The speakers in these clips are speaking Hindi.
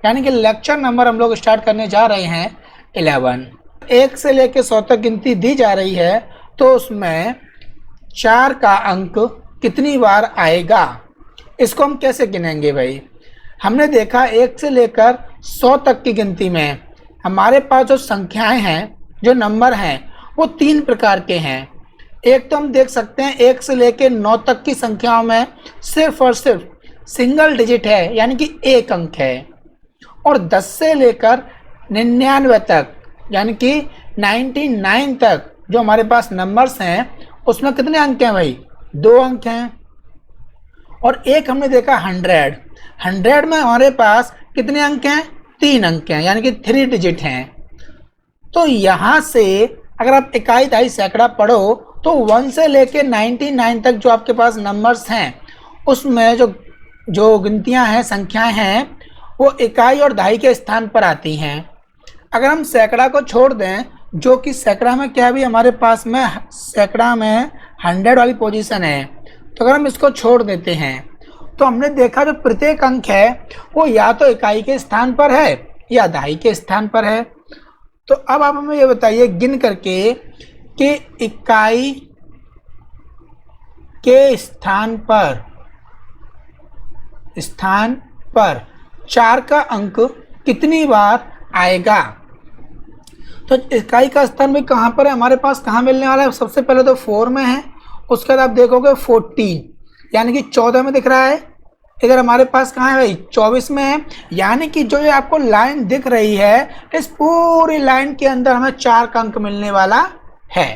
यानी कि लेक्चर नंबर हम लोग स्टार्ट करने जा रहे हैं 11। 1 से लेकर 100 तक गिनती दी जा रही है, तो उसमें 4 का अंक कितनी बार आएगा, इसको हम कैसे गिनेंगे भाई। हमने देखा 1 से लेकर 100 तक की गिनती में हमारे पास जो संख्याएं हैं, जो नंबर हैं, वो 3 प्रकार के हैं। एक तो हम देख सकते हैं 1 से लेकर 9 तक की संख्याओं में सिर्फ और सिर्फ सिंगल डिजिट है, यानी कि एक अंक है। और 10 से लेकर 99 तक यानी कि 99 तक जो हमारे पास नंबर्स हैं, उसमें कितने अंक हैं भाई, 2 अंक हैं। और एक हमने देखा 100 में हमारे पास कितने अंक हैं, 3 अंक हैं, यानी कि 3 डिजिट हैं। तो यहाँ से अगर आप इकाई, दहाई, सैकड़ा पढ़ो तो 1 से लेके 99 तक जो आपके पास नंबर्स हैं, उसमें जो गिनतियाँ हैं, संख्याएं हैं, वो इकाई और दहाई के स्थान पर आती हैं। अगर हम सैकड़ा को छोड़ दें, जो कि सैकड़ा में क्या भी हमारे पास में सैकड़ा में 100 वाली पोजीशन है, तो अगर हम इसको छोड़ देते हैं तो हमने देखा जो प्रत्येक अंक है वो या तो इकाई के स्थान पर है या दहाई के स्थान पर है। तो अब आप हमें ये बताइए गिन करके कि इकाई के स्थान पर 4 का अंक कितनी बार आएगा। तो इकाई का स्थान भी कहाँ पर है हमारे पास, कहाँ मिलने वाला है, सबसे पहले तो 4 में है, उसके बाद आप देखोगे 14 यानी कि 14 में दिख रहा है। इधर हमारे पास कहाँ है भाई, 24 में है। यानी कि जो ये आपको लाइन दिख रही है, इस पूरी लाइन के अंदर हमें 4 का अंक मिलने वाला है।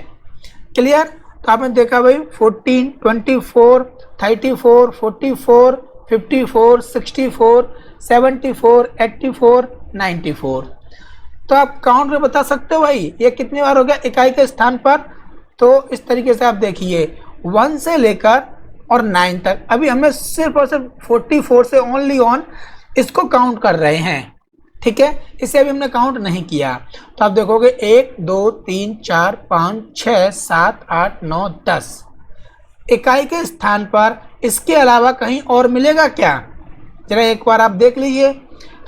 क्लियर। तो आपने देखा भाई 14, 24, 34, 44, 54, 64, 74, 84, 94। तो आप काउंट में बता सकते हो भाई ये कितनी बार हो गया इकाई के स्थान पर। तो इस तरीके से आप देखिए 1 से लेकर और 9 तक, अभी हमने सिर्फ और सिर्फ 44 से ओनली ऑन इसको काउंट कर रहे हैं, ठीक है, इसे अभी हमने काउंट नहीं किया। तो आप देखोगे 1, 2, 3, 4, 5, 6, 7, 8, 9, 10 इकाई के स्थान पर। इसके अलावा कहीं और मिलेगा क्या, जरा एक बार आप देख लीजिए।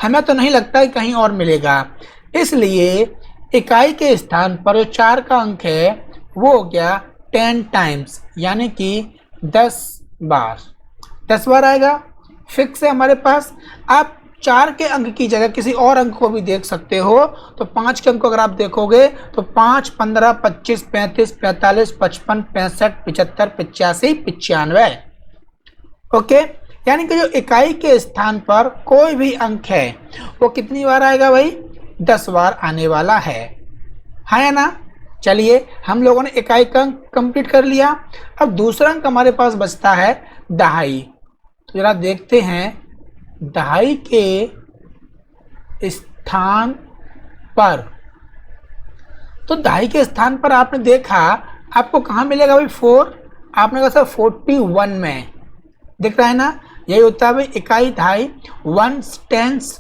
हमें तो नहीं लगता कि कहीं और मिलेगा, इसलिए इकाई के स्थान पर जो 4 का अंक है वो हो गया 10 टाइम्स, यानी कि 10 बार। 10 बार आएगा, फिक्स है हमारे पास। आप 4 के अंक की जगह किसी और अंक को भी देख सकते हो। तो 5 के अंक को अगर आप देखोगे तो 5, 15, 25, 35, 45, 55, 65, 75, 85, 95। ओके, यानी कि जो इकाई के स्थान पर कोई भी अंक है वो कितनी बार आएगा भाई, 10 बार आने वाला है या ना। चलिए हम लोगों ने इकाई का अंक कंप्लीट कर लिया। अब दूसरा अंक हमारे पास बचता है दहाई। तो जरा देखते हैं दहाई के स्थान पर। तो दहाई के स्थान पर आपने देखा आपको कहाँ मिलेगा भाई, 4। आपने कहा सर 41 में दिख रहा है ना, यही होता है भाई इकाई दहाई, 1 टेंस।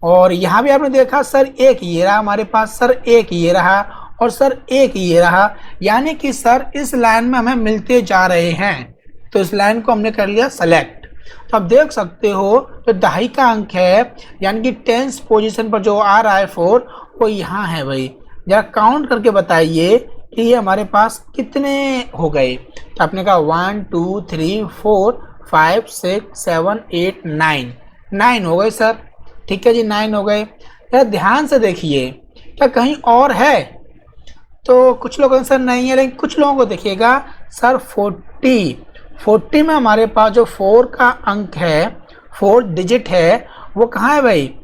और यहाँ भी आपने देखा सर 1 ये रहा हमारे पास, सर 1 ये रहा, और सर 1 ये रहा, यानी कि सर इस लाइन में हमें मिलते जा रहे हैं। तो इस लाइन को हमने कर लिया सेलेक्ट। तो आप देख सकते हो तो दहाई का अंक है, यानी कि 10th पोजीशन पर जो आ रहा है 4, वो यहाँ है भाई। जरा काउंट करके बताइए कि ये हमारे पास कितने हो गए। तो आपने कहा 1, 2, 3, 4, 5, 6, 7, 8, 9 हो गए सर, ठीक है जी, 9 हो गए। जरा ध्यान से देखिए क्या कहीं और है, तो कुछ लोग आंसर नहीं है, लेकिन कुछ लोगों को देखिएगा सर 40 में हमारे पास जो 4 का अंक है, 4 डिजिट है, वो कहाँ है भाई,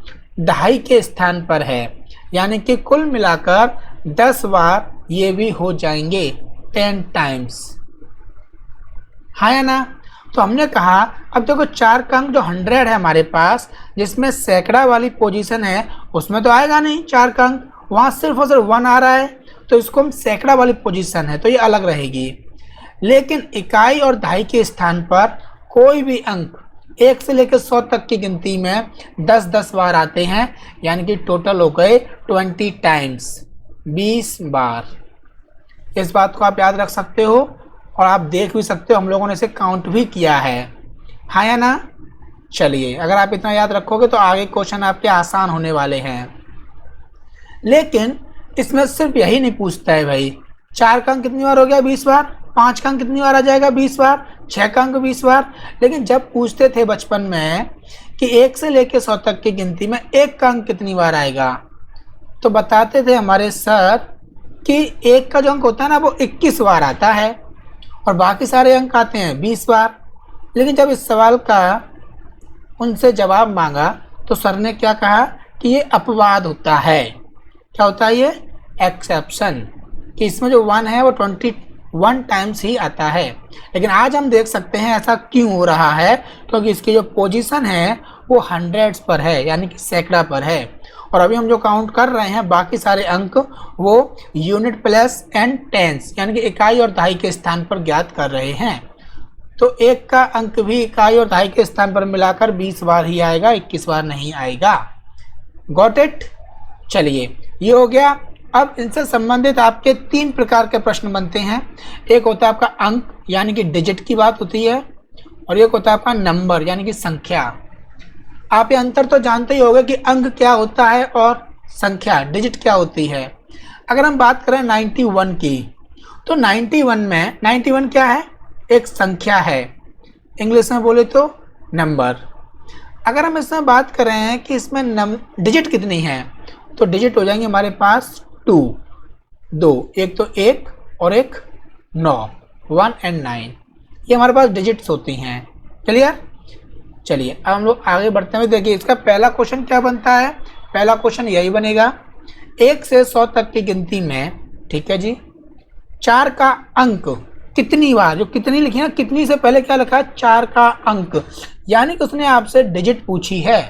दहाई के स्थान पर है। यानी कि कुल मिलाकर 10 बार ये भी हो जाएंगे, 10 टाइम्स, हाँ या ना। तो हमने कहा अब देखो 4 का अंक जो 100 है हमारे पास, जिसमें सैकड़ा वाली पोजीशन है, उसमें तो आएगा नहीं 4 का अंक, वहाँ सिर्फ और सिर्फ 1 आ रहा है, तो इसको हम सैकड़ा वाली पोजीशन है तो ये अलग रहेगी। लेकिन इकाई और दहाई के स्थान पर कोई भी अंक 1 से लेकर 100 तक की गिनती में 10-10 बार आते हैं, यानी कि टोटल हो गए 20 टाइम्स, 20 बार। इस बात को आप याद रख सकते हो और आप देख भी सकते हो, हम लोगों ने इसे काउंट भी किया है, हाँ या ना। चलिए, अगर आप इतना याद रखोगे तो आगे क्वेश्चन आपके आसान होने वाले हैं। लेकिन इसमें सिर्फ यही नहीं पूछता है भाई, 4 का अंक कितनी बार हो गया 20 बार, 5 का अंक कितनी बार आ जाएगा 20 बार, 6 का अंक 20 बार। लेकिन जब पूछते थे बचपन में कि 1 से लेकर 100 तक की गिनती में 1 का अंक कितनी बार आएगा, तो बताते थे हमारे सर कि 1 का जो अंक होता है ना वो 21 बार आता है और बाकी सारे अंक आते हैं 20 बार। लेकिन जब इस सवाल का उनसे जवाब मांगा तो सर ने क्या कहा कि ये अपवाद होता है। क्या होता है ये? एक्सेप्शन, कि इसमें जो 1 है वो 21 टाइम्स ही आता है। लेकिन आज हम देख सकते हैं ऐसा क्यों हो रहा है, क्योंकि इसकी जो पोजीशन है वो हंड्रेड्स पर है, यानी कि सैकड़ा पर है। और अभी हम जो काउंट कर रहे हैं बाकी सारे अंक वो यूनिट प्लस एंड टेंस यानी कि इकाई और दहाई के स्थान पर ज्ञात कर रहे हैं। तो 1 का अंक भी इकाई और दहाई के स्थान पर मिलाकर 20 बार ही आएगा, 21 बार नहीं आएगा। Got it? चलिए, ये हो गया। अब इनसे संबंधित आपके 3 प्रकार के प्रश्न बनते हैं। एक होता है आपका अंक यानी कि डिजिट की बात होती है, और एक होता है आपका नंबर यानी कि संख्या। आप ये अंतर तो जानते ही होंगे कि अंक क्या होता है और संख्या डिजिट क्या होती है। अगर हम बात करें 91 की, तो 91 में 91 क्या है? एक संख्या है, इंग्लिश में बोले तो नंबर। अगर हम इसमें बात करें कि इसमें डिजिट कितनी है, तो डिजिट हो जाएंगे हमारे पास 2, एक तो 1 और एक 9, 1 and 9, ये हमारे पास डिजिट्स होती हैं। क्लियर? चलिए, अब हम लोग आगे बढ़ते हैं। देखिए इसका पहला क्वेश्चन क्या बनता है। पहला क्वेश्चन यही बनेगा, 1 से 100 तक की गिनती में, ठीक है जी, 4 का अंक कितनी बार, जो कितनी लिखी है ना, कितनी से पहले क्या लिखा है? 4 का अंक, यानी कि उसने आपसे डिजिट पूछी है।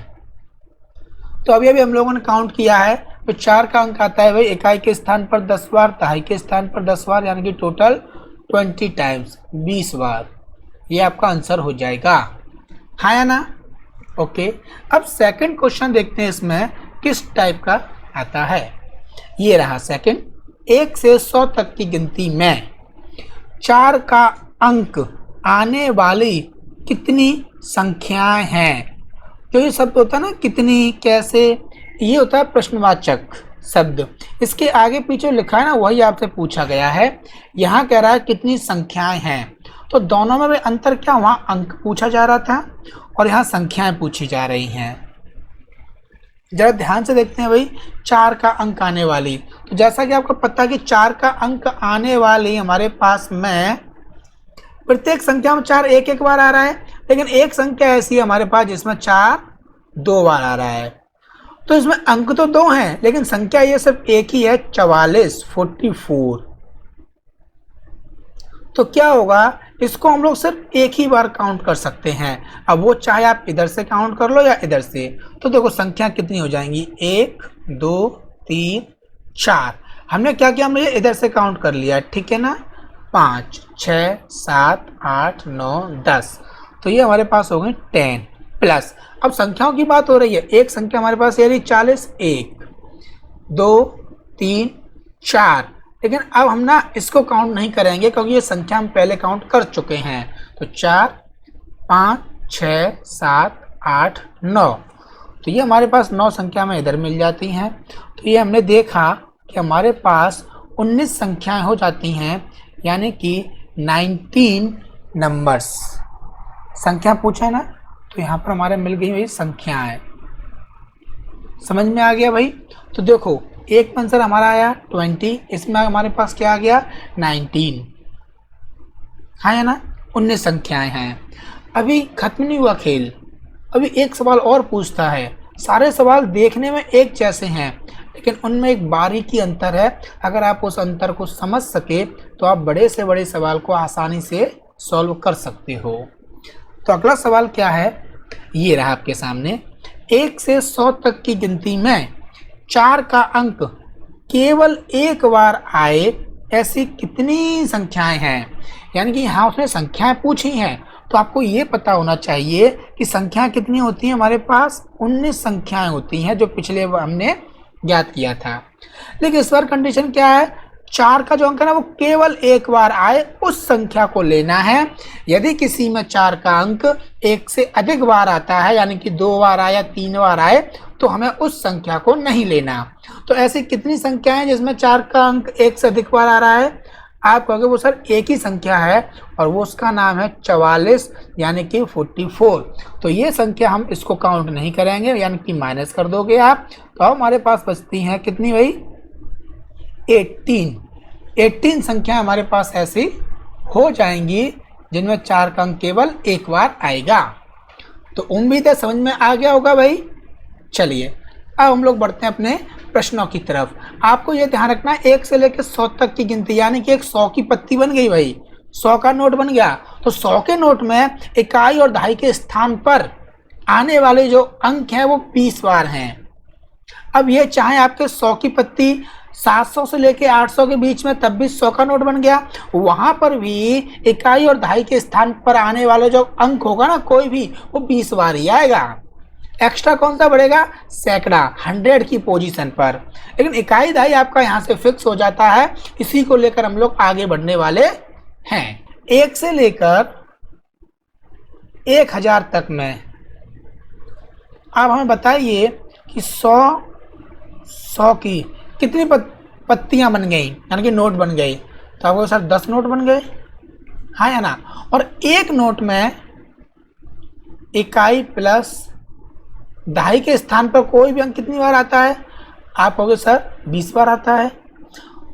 तो अभी हम लोगों ने काउंट किया है, तो 4 का अंक आता है भाई इकाई के स्थान पर 10 बार, दहाई के स्थान पर 10 बार, यानी कि टोटल 20 टाइम्स, 20 बार। ये आपका आंसर हो जाएगा, हाँ या ना? ओके। अब सेकंड क्वेश्चन देखते हैं इसमें किस टाइप का आता है। ये रहा सेकंड, 1 से 100 तक की गिनती में 4 का अंक आने वाली कितनी संख्याएं हैं। जो ये शब्द होता है ना, कितनी, कैसे, ये होता है प्रश्नवाचक शब्द। इसके आगे पीछे लिखा है ना, वही आपसे पूछा गया है। यहाँ कह रहा है कितनी संख्याएं हैं, तो दोनों में भी अंतर क्या, वहाँ अंक पूछा जा रहा था और यहाँ संख्याएं पूछी जा रही हैं। जरा ध्यान से देखते हैं भाई, 4 का अंक आने वाली, तो जैसा कि आपको पता है कि 4 का अंक आने वाली हमारे पास में प्रत्येक संख्या में 4 एक बार आ रहा है, लेकिन एक संख्या ऐसी है हमारे पास जिसमें 4 2 बार आ रहा है। तो इसमें अंक तो 2 हैं, लेकिन संख्या ये सिर्फ एक ही है, 44। तो क्या होगा, इसको हम लोग सिर्फ एक ही बार काउंट कर सकते हैं। अब वो चाहे आप इधर से काउंट कर लो या इधर से। तो देखो संख्या कितनी हो जाएंगी, 1 2 3 4। हमने क्या किया, हमने इधर से काउंट कर लिया, ठीक है ना, 5 6 7 8 9 10। तो ये हमारे पास हो गए 10 प्लस। अब संख्याओं की बात हो रही है, एक संख्या हमारे पास ये रही 40, 1 2 3 4। लेकिन अब हम ना इसको काउंट नहीं करेंगे क्योंकि ये संख्या हम पहले काउंट कर चुके हैं। तो 4 5 6 7 8 9, तो ये हमारे पास 9 संख्या में इधर मिल जाती हैं। तो ये हमने देखा कि हमारे पास 19 संख्याएं हो जाती हैं, यानी कि 19 नंबर्स। संख्या पूछा है ना, तो यहाँ पर हमारे मिल गई भाई संख्याएं। समझ में आ गया भाई? तो देखो एक आंसर हमारा आया 20, इसमें हमारे पास क्या आ गया 19, हाँ है ना, 19 संख्याएं हैं। अभी खत्म नहीं हुआ खेल, अभी एक सवाल और पूछता है। सारे सवाल देखने में एक जैसे हैं, लेकिन उनमें एक बारीकी अंतर है। अगर आप उस अंतर को समझ सके तो आप बड़े से बड़े सवाल को आसानी से सॉल्व कर सकते हो। तो अगला सवाल क्या है, ये रहा आपके सामने, 1 से 100 तक की गिनती में 4 का अंक केवल एक बार आए ऐसी कितनी संख्याएं हैं। यानी कि यहाँ उसने संख्याएं पूछी हैं, तो आपको ये पता होना चाहिए कि संख्याएं कितनी होती हैं। हमारे पास 19 संख्याएं होती हैं, जो पिछले हमने ज्ञात किया था। लेकिन इस बार कंडीशन क्या है, 4 का जो अंक है ना वो केवल एक बार आए उस संख्या को लेना है। यदि किसी में 4 का अंक 1 से अधिक बार आता है, यानी कि 2 बार आए या 3 बार आए, तो हमें उस संख्या को नहीं लेना। तो ऐसी कितनी संख्या है जिसमें 4 का अंक 1 से अधिक बार आ रहा है? आप कहोगे वो सर एक ही संख्या है और वो उसका नाम है 44 यानी कि 44। तो ये संख्या हम इसको काउंट नहीं करेंगे, यानी कि माइनस कर दोगे आप। तो हमारे पास बचती हैं कितनी भाई? 18 संख्या हमारे पास ऐसी हो जाएंगी जिनमें 4 का अंक केवल एक बार आएगा। तो उम्मीद है समझ में आ गया होगा भाई। चलिए अब हम लोग बढ़ते हैं अपने प्रश्नों की तरफ। आपको ये ध्यान रखना है 1 से लेकर 100 तक की गिनती, यानी कि एक 100 की पत्ती बन गई भाई, 100 का नोट बन गया। तो 100 के नोट में इकाई और दहाई के स्थान पर आने वाले जो अंक हैं वो 20 बार हैं। अब ये चाहे आपके 100 की पत्ती 700 से लेके 800 के बीच में, तब भी 100 का नोट बन गया। वहां पर भी इकाई और दहाई के स्थान पर आने वाला जो अंक होगा ना कोई भी, वो 20 बार ही आएगा। एक्स्ट्रा कौन सा बढ़ेगा? सैकड़ा, 100 की पोजीशन पर। लेकिन इकाई दहाई आपका यहाँ से फिक्स हो जाता है। इसी को लेकर हम लोग आगे बढ़ने वाले हैं। 1 से लेकर 1000 तक में आप हमें बताइए कि 100 की कितनी पत्तियां बन गई, यानी कि नोट बन गई? तो आपको सर 10 नोट बन गए, हाँ या ना? और एक नोट में इकाई प्लस दहाई के स्थान पर कोई भी अंक कितनी बार आता है? आप कहोगे सर 20 बार आता है।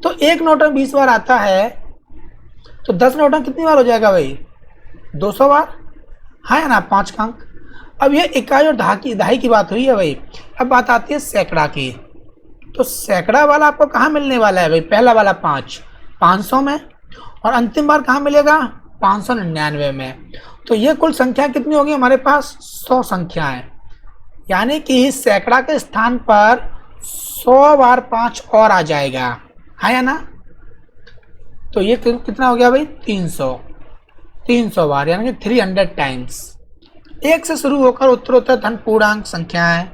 तो एक नोट में 20 बार आता है तो 10 नोट में कितनी बार हो जाएगा भाई? 200 बार, हाँ या ना? 5 का अंक। अब ये इकाई और दहाई की बात हुई है भाई। अब बात आती है सैकड़ा की। तो सैकड़ा वाला आपको कहाँ मिलने वाला है भाई? पहला वाला 500 में, और अंतिम बार कहाँ मिलेगा? 599 में। तो ये कुल संख्या कितनी होगी हमारे पास? 100 संख्याएं, यानी कि सैकड़ा के स्थान पर 100 बार 5 और आ जाएगा, है या ना? तो ये कितना हो गया भाई? 300 बार, यानी कि 300 टाइम्स। 1 से शुरू होकर उत्तरोत्तर धन पूर्णांक संख्याएं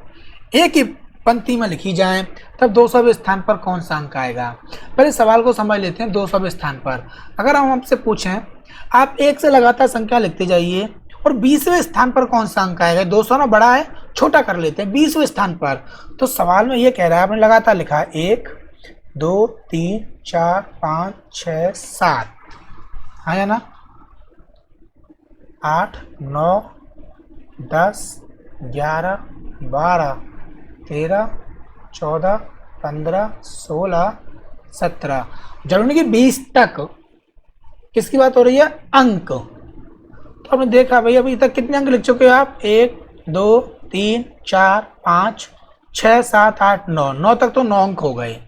एक ही पंक्ति में लिखी जाएं, तब 200वें स्थान पर कौन सा अंक आएगा? पहले सवाल को समझ लेते हैं। 200वें स्थान पर अगर हम आपसे पूछें, आप 1 से लगातार संख्या लिखते जाइए और 20वें स्थान पर कौन सा अंक आएगा? 200 ना बड़ा है, छोटा कर लेते हैं, 20वें स्थान पर। तो सवाल में ये कह रहा है, आपने लगातार लिखा है 1 2 3 4 5 6 7, हाँ या ना? 8 9 10 11 12 13 14 15 16 17, जरूरी कि 20 तक किसकी बात हो रही है? अंक। तो आपने देखा भाई अभी तक कितने अंक लिख चुके हो आप? 1 2 3 4 5 6 7 8 9, 9 तक तो 9 अंक हो गए।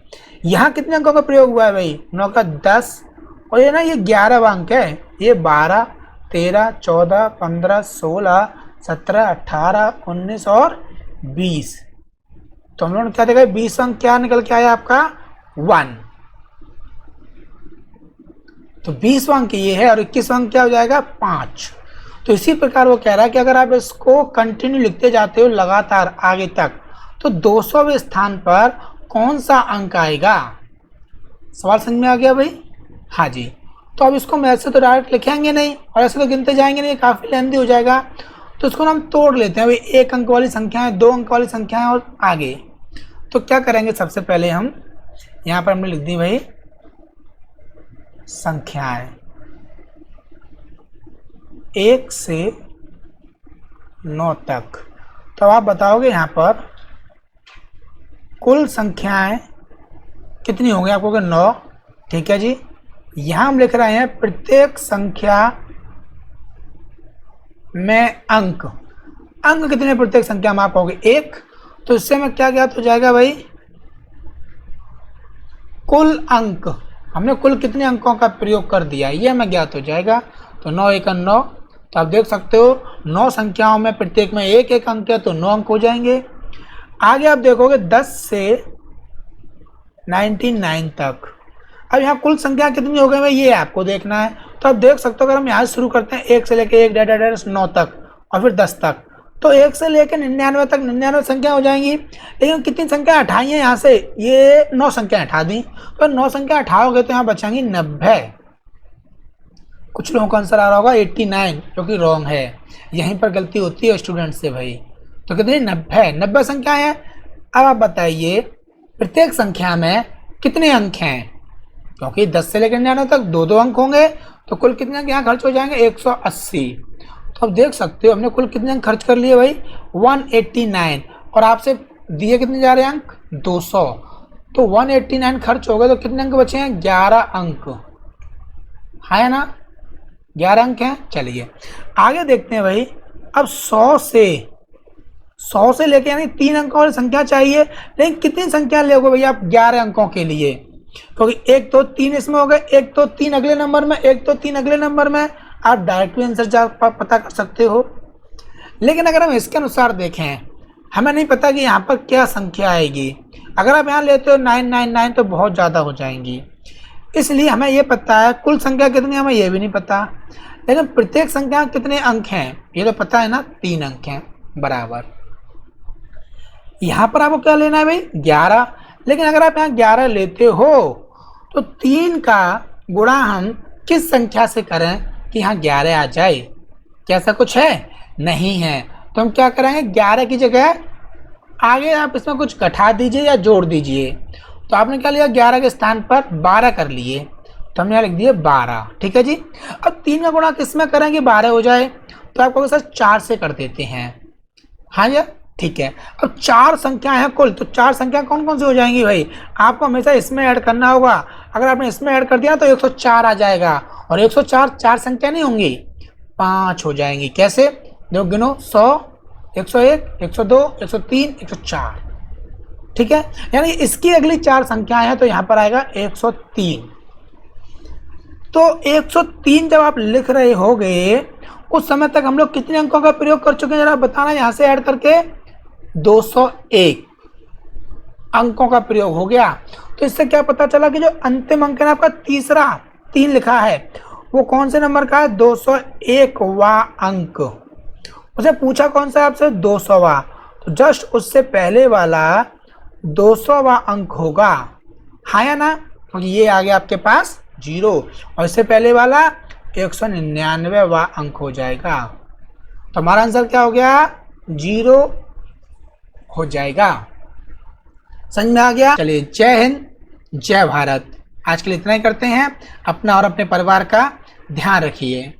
यहाँ कितने अंकों का प्रयोग हुआ है भाई? 9 का 10, और ये ना ये 11वां अंक है। ये 12 13 14 15 16 17 18 19 और 20। तो हम लोगों ने क्या देखा? 20 अंक क्या निकल के आया आपका? 1। तो 20वां अंक ये है और 21वां अंक क्या हो जाएगा? 5। तो इसी प्रकार वो कह रहा है कि अगर आप इसको कंटिन्यू लिखते जाते हो लगातार आगे तक, तो 200वें स्थान पर कौन सा अंक आएगा? सवाल समझ में आ गया भाई? हाँ जी। तो अब इसको हम ऐसे तो डायरेक्ट लिखेंगे नहीं और ऐसे तो गिनते जाएंगे नहीं, काफ़ी लेंथी हो जाएगा। तो इसको हम तोड़ लेते हैं भाई। 1 अंक वाली संख्याएं, 2 अंक वाली संख्याएं और आगे। तो क्या करेंगे? सबसे पहले हम यहाँ पर हमने लिख दी भाई संख्याएं 1 से 9 तक। तो आप बताओगे यहाँ पर कुल संख्याएं कितनी होंगी? आपको 9, ठीक है जी। यहाँ हम लिख रहे हैं प्रत्येक संख्या में अंक कितने प्रत्येक संख्या में? आप कहोगे 1। तो इससे में क्या ज्ञात हो जाएगा भाई? कुल अंक। हमने कुल कितने अंकों का प्रयोग कर दिया ये हमें ज्ञात हो जाएगा। तो 9 1 9। तो आप देख सकते हो 9 संख्याओं में प्रत्येक में 1 1 अंक है, तो 9 अंक हो जाएंगे। आगे आप देखोगे 10 से 99 तक। अब यहाँ कुल संख्या कितनी हो गई भाई? ये आपको देखना है। तो आप देख सकते हो अगर हम यहाँ शुरू करते हैं 1 से लेकर 1 9 तक और फिर 10 तक, तो 1 से लेकर 99 तक 99 संख्या हो जाएंगी। लेकिन कितनी संख्या हटाई है यहाँ से, ये 9 संख्या हटा दी, तो 9 संख्या हटाओगे तो यहाँ बचेंगी 90। कुछ लोगों का आंसर आ रहा होगा 89, जो कि रॉन्ग है। यहीं पर गलती होती है स्टूडेंट से भाई। तो कितनी 90 संख्या है। अब आप बताइए प्रत्येक संख्या में कितने अंक हैं, क्योंकि 10 से लेकर 99 तक 2-2 अंक होंगे, तो कुल कितने अंक यहाँ खर्च हो जाएंगे 180। तो आप देख सकते हो हमने कुल कितने अंक खर्च कर लिए भाई 189, और आपसे दिए कितने जा रहे हैं अंक 200। तो 189 खर्च हो गए तो कितने अंक बचे हैं 11 अंक, है ना, 11 अंक हैं। चलिए आगे देखते हैं भाई। अब 100 से लेके यानी 3 अंकों वाली संख्या चाहिए, लेकिन कितनी संख्या लोगे भैया आप 11 अंकों के लिए, क्योंकि 1 2 3 इसमें हो गए, 1 2 3 अगले नंबर में, 1 2 3 अगले नंबर में, आप डायरेक्ट आंसर पता कर सकते हो। लेकिन अगर हम इसके अनुसार देखें, हमें नहीं पता कि यहाँ पर क्या संख्या आएगी। अगर आप यहाँ लेते हो 999 तो बहुत ज़्यादा हो जाएंगी, इसलिए हमें ये पता है कुल संख्या कितनी, हमें ये भी नहीं पता। लेकिन प्रत्येक संख्या में कितने अंक हैं ये तो पता है ना, 3 अंक हैं बराबर। यहाँ पर आपको क्या लेना है भाई 11। लेकिन अगर आप यहाँ 11 लेते हो तो 3 का गुणा हम किस संख्या से करें कि यहाँ 11 आ जाए, क्या ऐसा कुछ है, नहीं है। तो हम क्या करेंगे 11 की जगह आगे आप इसमें कुछ घटा दीजिए या जोड़ दीजिए। तो आपने क्या लिया 11 के स्थान पर 12 कर लिए, तो हमने यहाँ लिख दिए 12। ठीक है जी। अब 3 का गुणा किस में करेंगे 12 हो जाए, तो आपको सर 4 से कर देते हैं। हाँ जी ठीक है। अब 4 संख्या है कुल, तो 4 संख्या कौन कौन सी हो जाएंगी भाई, आपको हमेशा इसमें ऐड करना होगा। अगर आपने इसमें ऐड कर दिया तो 104 आ जाएगा, और 104 4 संख्या नहीं होंगी 5 हो जाएंगी। कैसे देखो गिनो 100 101 102 103 104। ठीक है, यानी इसकी अगली 4 संख्याएं हैं, तो यहाँ पर आएगा 103। तो 103 जब आप लिख रहे होगे उस समय तक हम लोग कितने अंकों का प्रयोग कर चुके हैं जरा बताना। यहाँ से ऐड करके 201 अंकों का प्रयोग हो गया। तो इससे क्या पता चला कि जो अंतिम अंक है आपका तीसरा 3 लिखा है वो कौन से नंबर का है 201वां अंक। उसे पूछा कौन सा आपसे 200वां, तो जस्ट उससे पहले वाला 200वां अंक होगा, हाँ या ना, क्योंकि ये आ गया आपके पास 0 और इससे पहले वाला 199वां अंक हो जाएगा। तो हमारा आंसर क्या हो गया 0 हो जाएगा। समझ में आ गया। चलिए जय हिंद जय भारत। आज के लिए इतना ही करते हैं। अपना और अपने परिवार का ध्यान रखिए।